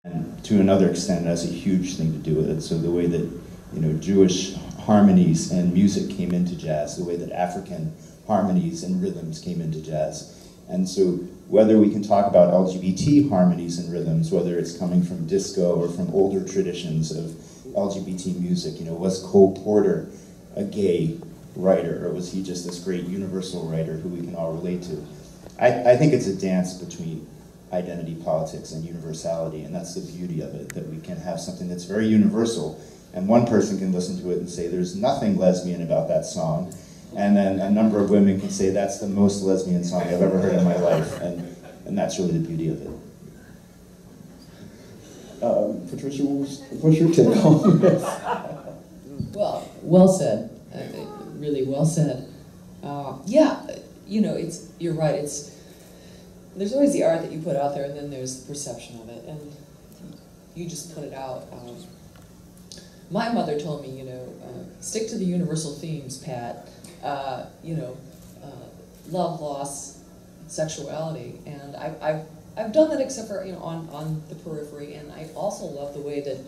And to another extent, it has a huge thing to do with it. So the way that, you know, Jewish harmonies and music came into jazz, the way that African harmonies and rhythms came into jazz. And so whether we can talk about LGBT harmonies and rhythms, whether it's coming from disco or from older traditions of LGBT music, you know, was Cole Porter a gay writer, or was he just this great universal writer who we can all relate to? I think it's a dance between identity politics and universality, and that's the beauty of it, that we can have something that's very universal, and one person can listen to it and say, there's nothing lesbian about that song, and then a number of women can say, that's the most lesbian song I've ever heard in my life, and that's really the beauty of it. Patricia, what's your take on this? Well, well said. Really well said. Yeah, you know, you're right. There's always the art that you put out there, and then there's the perception of it, and you just put it out. My mother told me, you know, stick to the universal themes, Pat. You know, love, loss, sexuality, and I've done that, except for, you know, on the periphery, and I also love the way that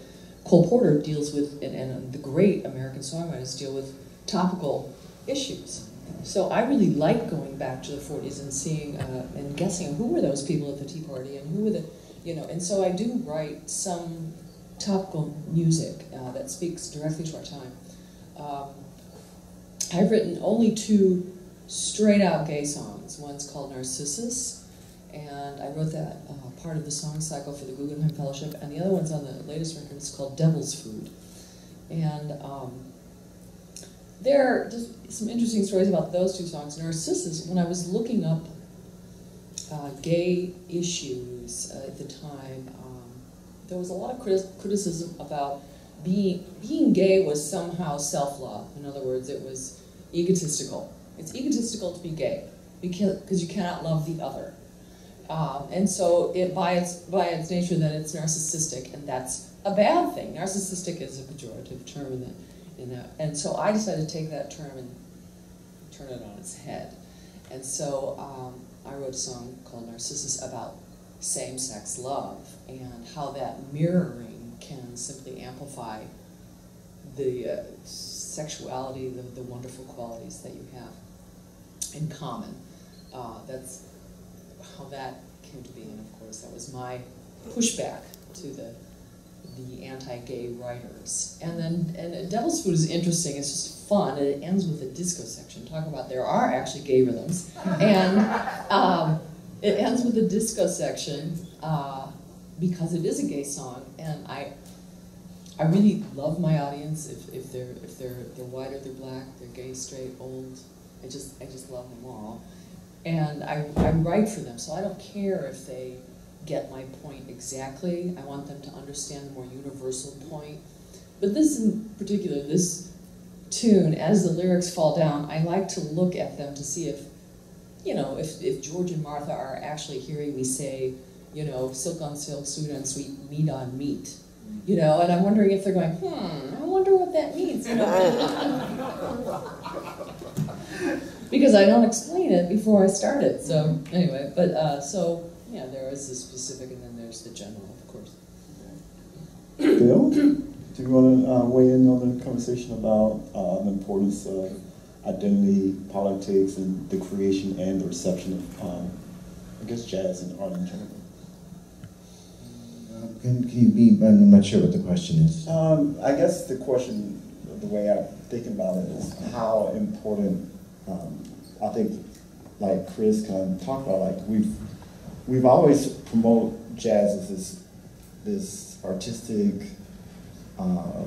Cole Porter deals with, and the great American songwriters deal with topical issues. So I really like going back to the 40s and seeing and guessing who were those people at the Tea Party, and who were the, you know, and so I do write some topical music that speaks directly to our time. I've written only 2 straight-out gay songs. One's called Narcissus, and I wrote that part of the song cycle for the Guggenheim Fellowship, and the other one's on the latest record. It's called Devil's Food. And there are just some interesting stories about those 2 songs. Narcissus, when I was looking up gay issues at the time, there was a lot of criticism about being gay was somehow self-love. In other words, it was egotistical. It's egotistical to be gay because you cannot love the other. And so by its nature, then it's narcissistic, and that's a bad thing. Narcissistic is a pejorative term in that. And so I decided to take that term and turn it on its head. And so I wrote a song called Narcissus about same-sex love and how that mirroring can simply amplify the sexuality, the wonderful qualities that you have in common. That's how that came to be, and of course that was my pushback to the anti-gay writers. And then Devil's Food is interesting. It's just fun, and it ends with a disco section. Talk about, there are actually gay rhythms, and it ends with a disco section because it is a gay song, and I really love my audience. If they're white or they're black, they're gay, straight, old. I just love them all. And I write for them, so I don't care if they get my point exactly. I want them to understand the more universal point. But this in particular, this tune, as the lyrics fall down, I like to look at them to see if, you know, if George and Martha are actually hearing me say, you know, silk on silk, sweet on sweet, meat on meat. You know, and I'm wondering if they're going, I wonder what that means, you know. Because I don't explain it before I start it. So anyway, but so yeah, there is the specific, and then there's the general, of course. Bill, do you want to weigh in on the conversation about the importance of identity politics and the creation and the reception of, I guess, jazz and art in general? Can you be? I'm not sure what the question is. I guess the question, the way I'm thinking about it, is how important. I think, like Chris kind of talked about, like we've always promoted jazz as this artistic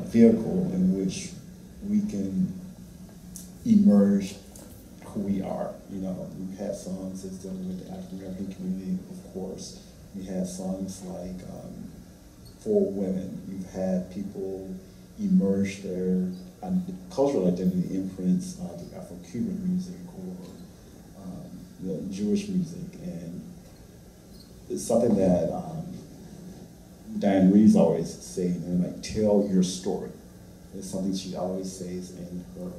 vehicle in which we can emerge who we are. You know, we've had songs that's dealing with the African American community, of course. We had songs like For Women. You've had people emerge their cultural identity imprints through Afro-Cuban music or Jewish music, and it's something that Diane Reeves always says, and like, tell your story. It's something she always says in her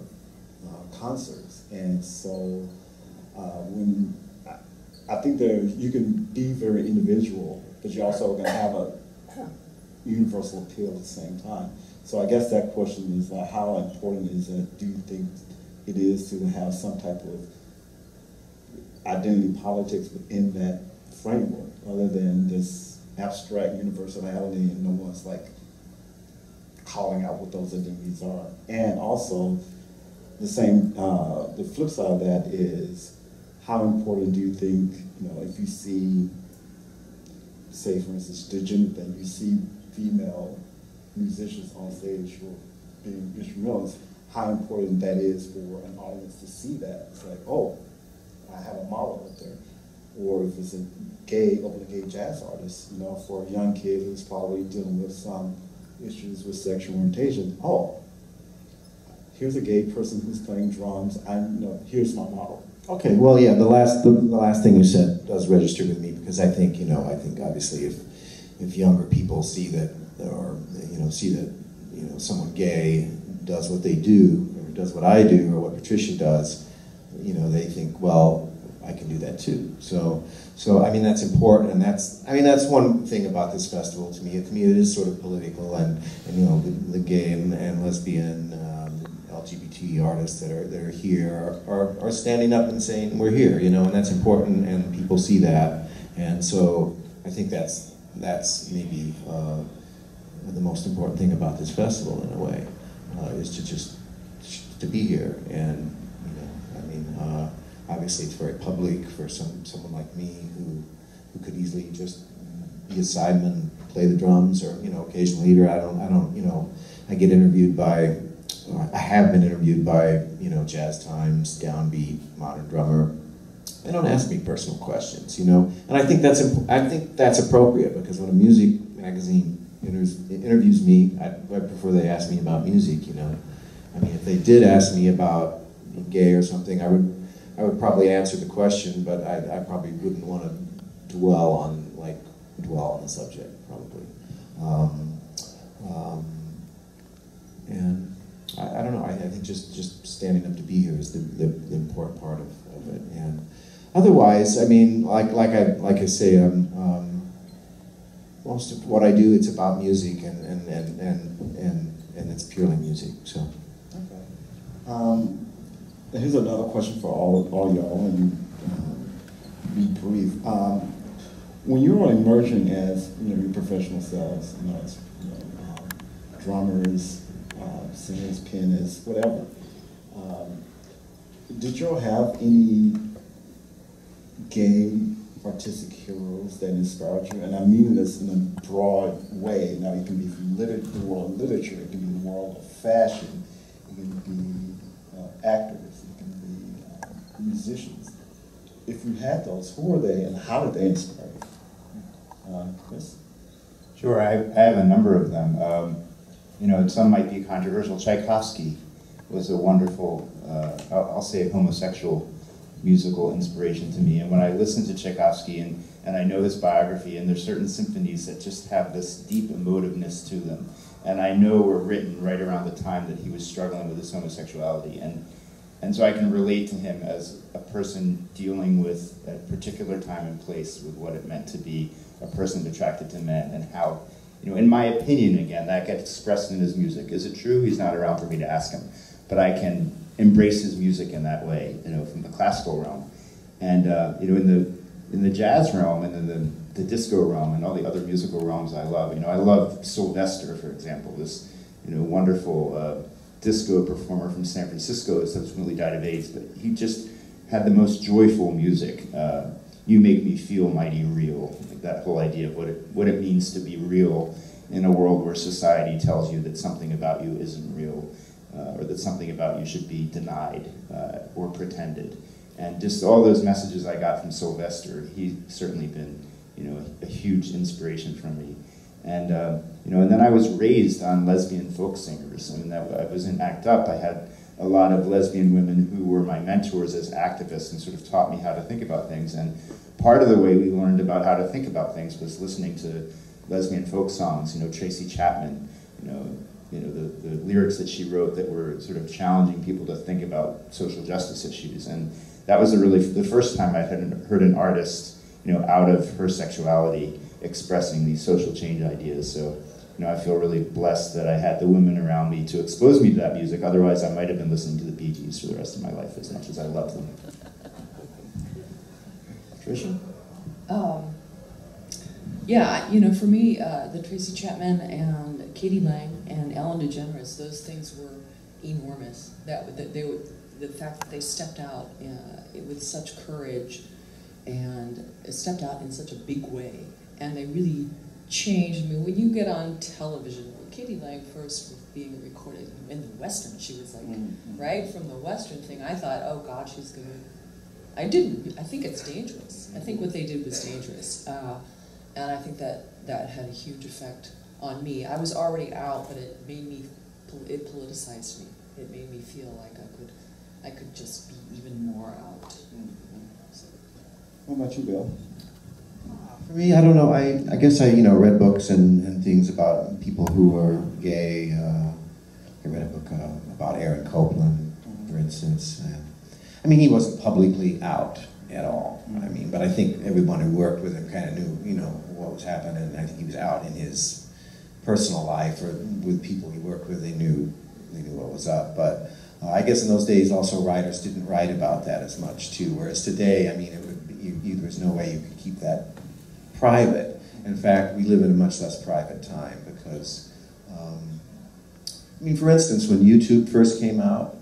concerts, and so when I think you can be very individual, but you're also going to have universal appeal at the same time. So I guess that question is like, how important is it, do you think it is to have some type of identity politics within that framework, other than this abstract universality and no one's like calling out what those identities are? And also, the flip side of that is, how important do you think, if you see, say for instance, the gender thing, you see female musicians on stage who are being instrumentalists, how important that is for an audience to see that. It's like, oh, I have a model up there. Or if it's a openly gay jazz artist, for a young kid who's probably dealing with some issues with sexual orientation, oh, here's a gay person who's playing drums, here's my model. Okay, well, yeah, the last thing you said does register with me, because I think obviously if younger people see that, or see that someone gay does what they do, or does what I do, or what Patricia does, they think, well, I can do that too. So I mean, that's important, and that's one thing about this festival to me. To me, it is sort of political, and the gay and lesbian, LGBT artists that are here are standing up and saying, we're here, and that's important, and people see that, and so I think that's maybe the most important thing about this festival, in a way, is to just to be here. And obviously it's very public for someone like me who could easily just be a sideman, play the drums, or occasional leader. I get interviewed by, or I have been interviewed by JazzTimes, Downbeat, Modern Drummer. They don't ask me personal questions, and I think that's appropriate, because when a music magazine interviews me, I prefer they ask me about music. I mean, if they did ask me about being gay or something, I would probably answer the question, but I probably wouldn't want to dwell on the subject, probably. And I don't know. I think just standing up to be here is the important part of it. And otherwise, I mean, like I say, most of what I do, it's about music, and it's purely music. So. Okay. Here's another question for all y'all, and be brief. When you're emerging as your professional selves, as drummers, singers, pianists, whatever, did y'all have any gay artistic heroes that inspired you? And I mean this in a broad way. Now, it can be from the world of literature, it can be the world of fashion, it can be actors, it can be musicians. If you had those, who were they and how did they inspire you? Chris? Sure, I have a number of them. Some might be controversial. Tchaikovsky was a wonderful, I'll say, homosexual musical inspiration to me. And when I listen to Tchaikovsky and I know his biography, and there's certain symphonies that just have this deep emotiveness to them, and I know were written right around the time that he was struggling with his homosexuality, and so I can relate to him as a person dealing with a particular time and place with what it meant to be a person attracted to men, and how, in my opinion, again, that gets expressed in his music. Is it true? He's not around for me to ask him, but I can embrace his music in that way, from the classical realm, and in the jazz realm, and in the disco realm, and all the other musical realms I love. I love Sylvester, for example, this wonderful disco performer from San Francisco who subsequently died of AIDS, but he just had the most joyful music. You make me feel mighty real. Like that whole idea of what it means to be real in a world where society tells you that something about you isn't real, or that something about you should be denied or pretended. And just all those messages I got from Sylvester, he's certainly been, a huge inspiration for me. And and then I was raised on lesbian folk singers. I mean, I was in ACT UP. I had a lot of lesbian women who were my mentors as activists and sort of taught me how to think about things. And part of the way we learned about how to think about things was listening to lesbian folk songs. Tracy Chapman. The lyrics that she wrote that were sort of challenging people to think about social justice issues. And that was the first time I had heard an artist, out of her sexuality expressing these social change ideas. So I feel really blessed that I had the women around me to expose me to that music. Otherwise, I might have been listening to the Bee Gees for the rest of my life, as much as I love them. Tricia? Yeah, for me, the Tracy Chapman and Katie Lang and Ellen DeGeneres, those things were enormous. The fact that they stepped out with such courage and stepped out in such a big way, and they really changed. I mean, when you get on television, Katie Lang first was being recorded in the Western. She was like, right from the Western thing. I thought, oh God, she's gonna. I didn't. I think it's dangerous. I think what they did was dangerous, and I think that had a huge effect on me. I was already out, but it made me. It politicized me. It made me feel like I could just be even more out. So. What about you, Bill? For me, I don't know. I guess I read books and things about people who were gay. I read a book about Aaron Copland, for instance. I mean, he wasn't publicly out at all. I mean, but I think everyone who worked with him kind of knew, what was happening. And I think he was out in his personal life or with people he worked with. They knew what was up. But I guess in those days, also writers didn't write about that as much too. Whereas today, I mean, there's no way you could keep that private. In fact, we live in a much less private time because, for instance, when YouTube first came out,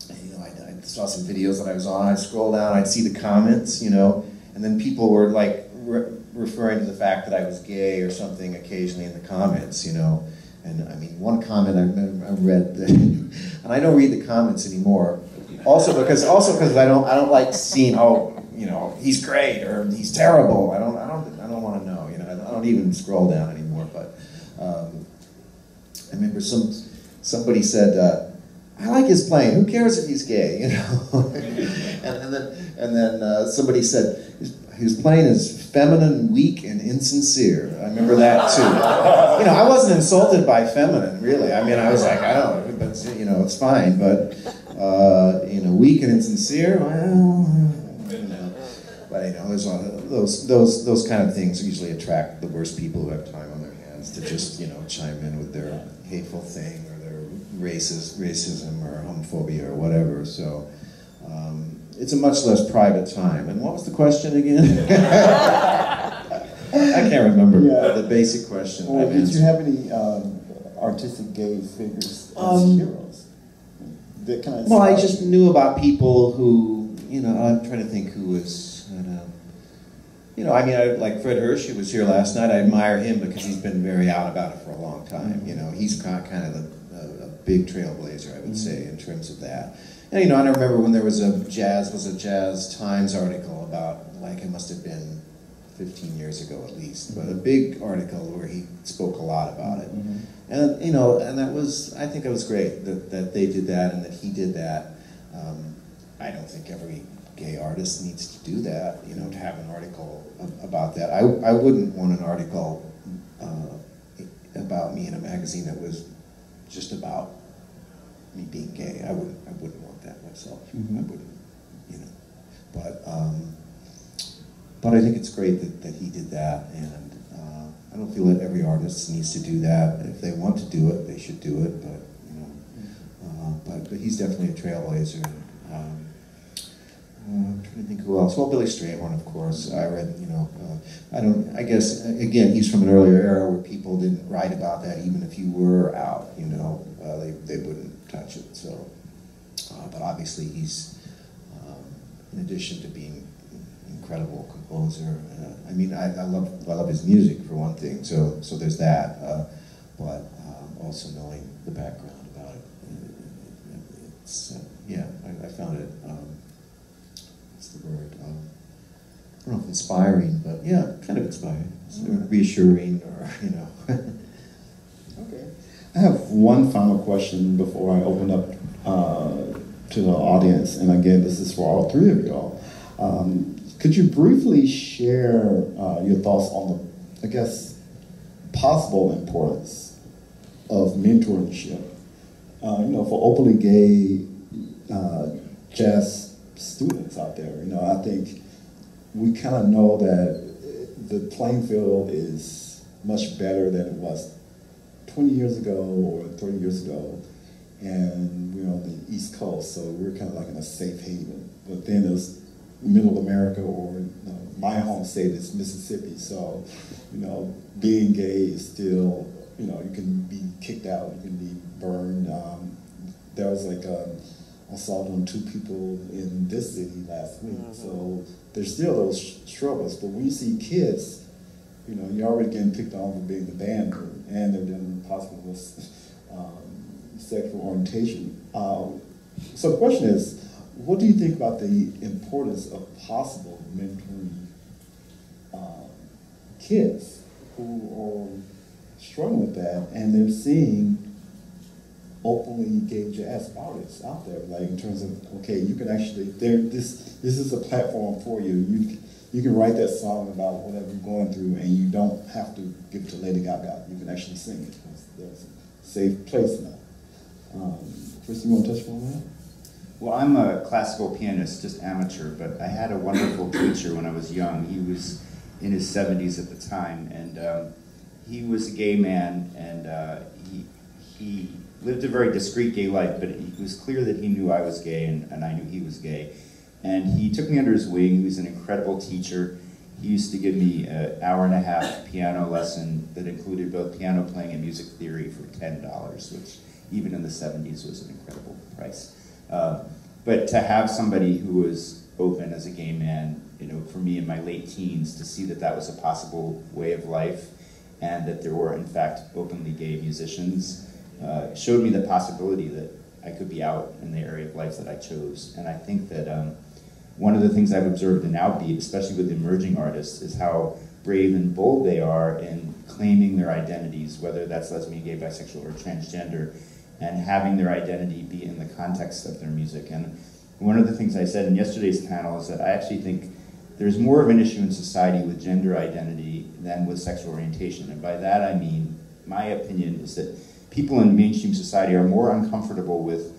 I saw some videos that I was on, I'd scroll down, I'd see the comments, and then people were like referring to the fact that I was gay or something occasionally in the comments, And I mean, one comment I read, and I don't read the comments anymore, also because I don't like seeing he's great or he's terrible. I don't want to know. I don't even scroll down anymore. But I remember somebody said, "I like his playing. Who cares if he's gay?" and then somebody said his playing is feminine, weak, and insincere. I remember that too. I wasn't insulted by feminine, really. I mean, I was like, I don't know, but it's fine. But weak and insincere, well. But there's those kind of things usually attract the worst people who have time on their hands to just chime in with their hateful thing or their racism or homophobia or whatever. So it's a much less private time. And what was the question again? I can't remember the basic question. Well, did you have any artistic gay figures as heroes? That kind of I just knew about people who I'm trying to think who was. Like Fred Hirsch, who was here last night. I admire him because he's been very out about it for a long time. He's kind of a big trailblazer, I would say, in terms of that. And I remember when there was a JazzTimes article about, it must have been 15 years ago at least, but a big article where he spoke a lot about it. And and that was, I think it was great that they did that and that he did that. I don't think every gay artist needs to do that, to have an article about that. I wouldn't want an article about me in a magazine that was just about me being gay. I wouldn't want that myself. I wouldn't, But I think it's great that he did that, and I don't feel that every artist needs to do that. If they want to do it, they should do it. But but he's definitely a trailblazer. I'm trying to think who else. Well, Billy Strayhorn, of course. I read, I guess, again, he's from an earlier era where people didn't write about that, even if you were out, they wouldn't touch it. So, but obviously he's, in addition to being an incredible composer, I love his music for one thing, so there's that, but also knowing the background about it, it's, I found it, what's the word? I don't know if inspiring, but kind of inspiring. Reassuring, or Okay. I have one final question before I open up to the audience, and again, this is for all three of y'all. Could you briefly share your thoughts on the, possible importance of mentorship? For openly gay jazz students out there, I think we kind of know that the playing field is much better than it was 20 years ago or 30 years ago. And we're on the East Coast, so we're kind of like in a safe haven. But then there's middle America, or my home state is Mississippi, so being gay is still, you can be kicked out, you can be burned. There was like assault on 2 people in this city last week, so there's still those struggles. But when you see kids, you're already getting picked on for being the band group, and they're dealing possibly with sexual orientation. So the question is, what do you think about the importance of possible mentoring kids who are struggling with that, and they're seeing openly gay jazz artists out there, like in terms of, okay, you can actually, this is a platform for you. You can write that song about whatever you're going through, and you don't have to give it to Lady Gaga. You can actually sing it, because there's a safe place now. Chris, you want to touch on that? Well, I'm a classical pianist, just amateur, but I had a wonderful teacher when I was young. He was in his 70s at the time, and he was a gay man, and he lived a very discreet gay life, but it was clear that he knew I was gay, and I knew he was gay. And he took me under his wing. He was an incredible teacher. He used to give me an hour-and-a-half piano lesson that included both piano playing and music theory for $10, which even in the 70s was an incredible price. But to have somebody who was open as a gay man, for me in my late teens, to see that that was a possible way of life, and that there were in fact openly gay musicians, showed me the possibility that I could be out in the area of life that I chose. And I think that one of the things I've observed in OUTBEAT, especially with emerging artists, is how brave and bold they are in claiming their identities, whether that's lesbian, gay, bisexual, or transgender, and having their identity be in the context of their music. And one of the things I said in yesterday's panel is that I actually think there's more of an issue in society with gender identity than with sexual orientation. And by that I mean, my opinion is that people in mainstream society are more uncomfortable with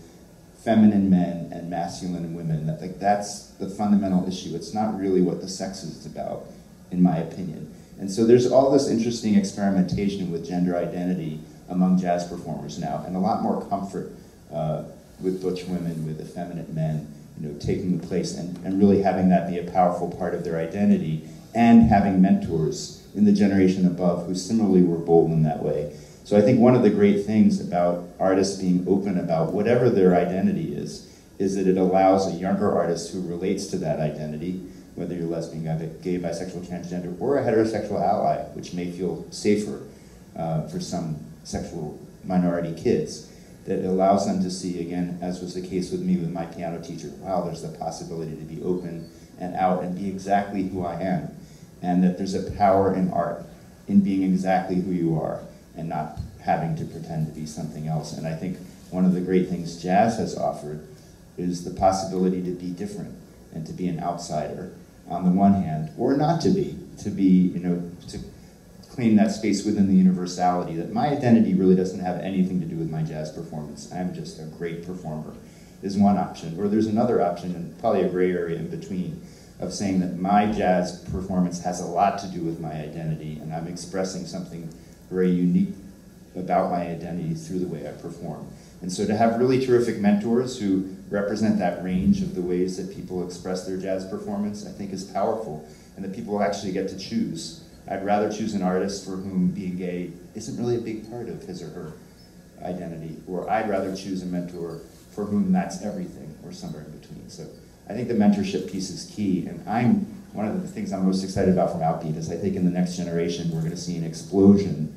feminine men and masculine women. That's the fundamental issue. It's not really what the sex is about, in my opinion. And so there's all this interesting experimentation with gender identity among jazz performers now, and a lot more comfort with butch women, with effeminate men, taking the place and really having that be a powerful part of their identity, and having mentors in the generation above who similarly were bold in that way. So I think one of the great things about artists being open about whatever their identity is that it allows a younger artist who relates to that identity, whether you're lesbian, gay, bisexual, transgender, or a heterosexual ally, which may feel safer for some sexual minority kids, that allows them to see, again, as was the case with me with my piano teacher, wow, there's the possibility to be open and out and be exactly who I am, and that there's a power in art in being exactly who you are and not having to pretend to be something else. And I think one of the great things jazz has offered is the possibility to be different and to be an outsider on the one hand, or not to be, to claim that space within the universality, that my identity really doesn't have anything to do with my jazz performance. I'm just a great performer, is one option. Or there's another option, and probably a gray area in between, of saying that my jazz performance has a lot to do with my identity, and I'm expressing something very unique about my identity through the way I perform. And so to have really terrific mentors who represent that range of the ways that people express their jazz performance, I think is powerful, and that people actually get to choose. I'd rather choose an artist for whom being gay isn't really a big part of his or her identity, or I'd rather choose a mentor for whom that's everything, or somewhere in between. So I think the mentorship piece is key, and one of the things I'm most excited about from OUTBEAT is I think in the next generation we're going to see an explosion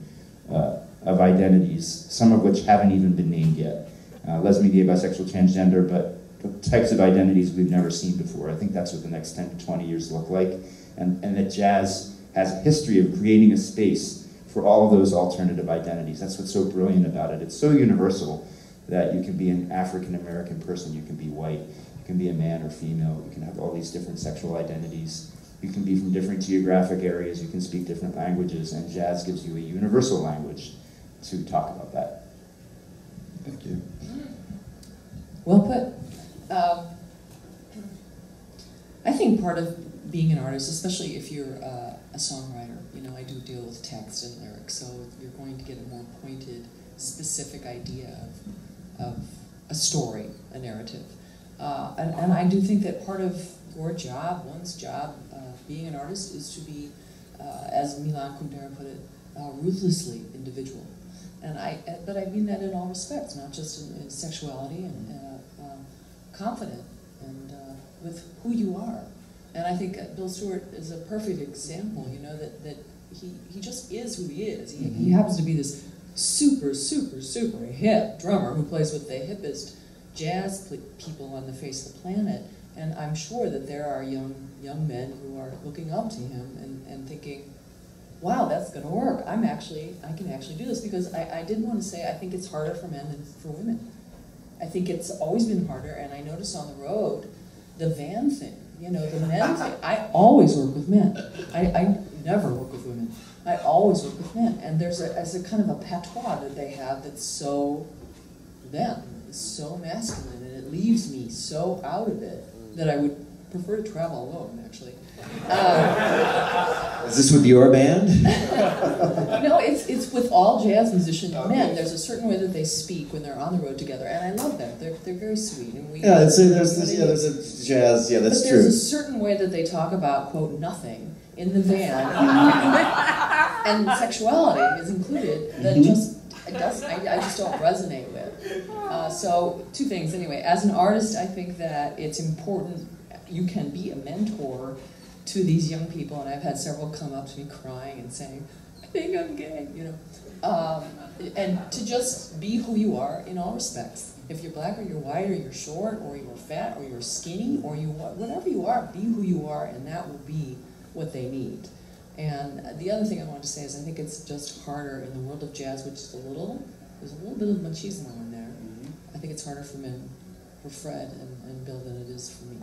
of identities, some of which haven't even been named yet. Lesbian, gay, bisexual, transgender, but types of identities we've never seen before. I think that's what the next 10 to 20 years look like, and that jazz has a history of creating a space for all of those alternative identities. That's what's so brilliant about it. It's so universal that you can be an African-American person, you can be white, you can be a man or female, you can have all these different sexual identities, you can be from different geographic areas, you can speak different languages, and jazz gives you a universal language to talk about that. Thank you. Well put. I think part of being an artist, especially if you're a songwriter, you know, I do deal with text and lyrics, so you're going to get a more pointed, specific idea of a story, a narrative. And I do think that part of your job, one's job, being an artist, is to be, as Milan Kundera put it, ruthlessly individual. But I mean that in all respects, not just in sexuality, and confident and with who you are. And I think Bill Stewart is a perfect example, you know, that he just is who he is. He happens to be this super, super, super hip drummer who plays with the hippest jazz people on the face of the planet. And I'm sure that there are young men who are looking up to him and thinking, wow, that's going to work. I can actually do this, because I did want to say I think it's harder for men than for women. I think it's always been harder, and I noticed on the road, the van thing, you know, the men thing. I always work with men. I never work with women. I always work with men, and there's a kind of a patois that they have that's so them, so masculine, and it leaves me so out of it that I would prefer to travel alone, actually. Is this with your band? No, it's with all jazz musician men. There's a certain way that they speak when they're on the road together, and I love that. They're very sweet, and we. Yeah, there's a jazz. Yeah, that's true. But there's a certain way that they talk about, quote, nothing in the van, and sexuality is included. That I just don't resonate with. So two things anyway. As an artist, I think that it's important. You can be a mentor to these young people, and I've had several come up to me crying and saying, I think I'm gay, you know. And to just be who you are in all respects. If you're black or you're white or you're short or you're fat or you're skinny or whatever you are, be who you are, and that will be what they need. And the other thing I wanted to say is I think it's just harder in the world of jazz, which is there's a little bit of machismo in there. I think it's harder for men, for Fred and Bill, than it is for me.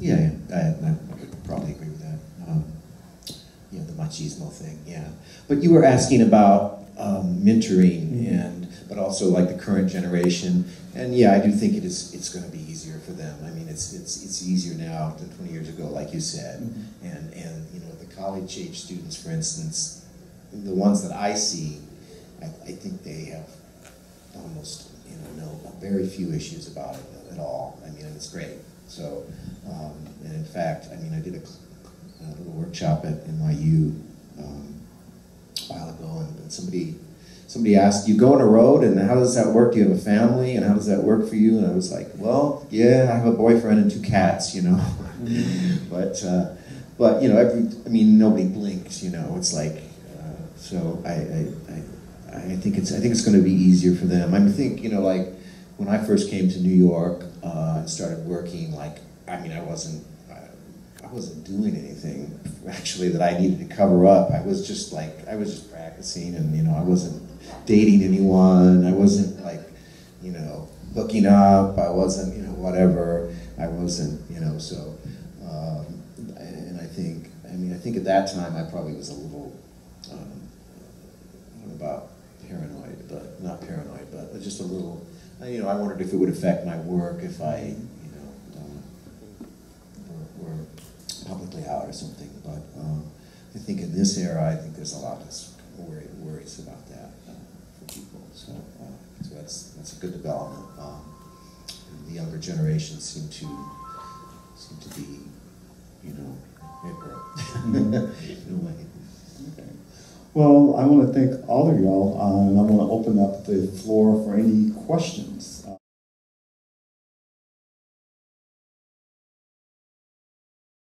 Yeah, I would probably agree with that. Yeah, the machismo thing, yeah. But you were asking about mentoring, but also like the current generation, and yeah, I do think it's going to be easier for them. I mean, it's easier now than 20 years ago, like you said, and you know, the college age students, for instance, the ones that I see, I think they have almost no very few issues about it at all. I mean, and it's great. So, and in fact, I mean, I did a little workshop at NYU a while ago, and somebody asked, "You go on a road, and how does that work? Do you have a family, and how does that work for you?" And I was like, "Well, yeah, I have a boyfriend and 2 cats, you know." But you know, nobody blinks, you know. It's like, so I think it's going to be easier for them. I think, you know, like when I first came to New York and started working, like, I mean, I wasn't doing anything actually that I needed to cover up. I was just practicing, and you know, I wasn't dating anyone. I wasn't like, you know, hooking up. I wasn't, you know, whatever. I wasn't, you know, so. And I think at that time I probably was a little, I don't know about paranoid, but not paranoid, but just a little. You know, I wondered if it would affect my work if I, you know, were publicly out or something. But I think in this era, I think there's a lot less worries about that for people. So that's a good development. The younger generations seem to be, you know, in a way. Okay. Well, I want to thank all of y'all, and I want to open up the floor for any questions.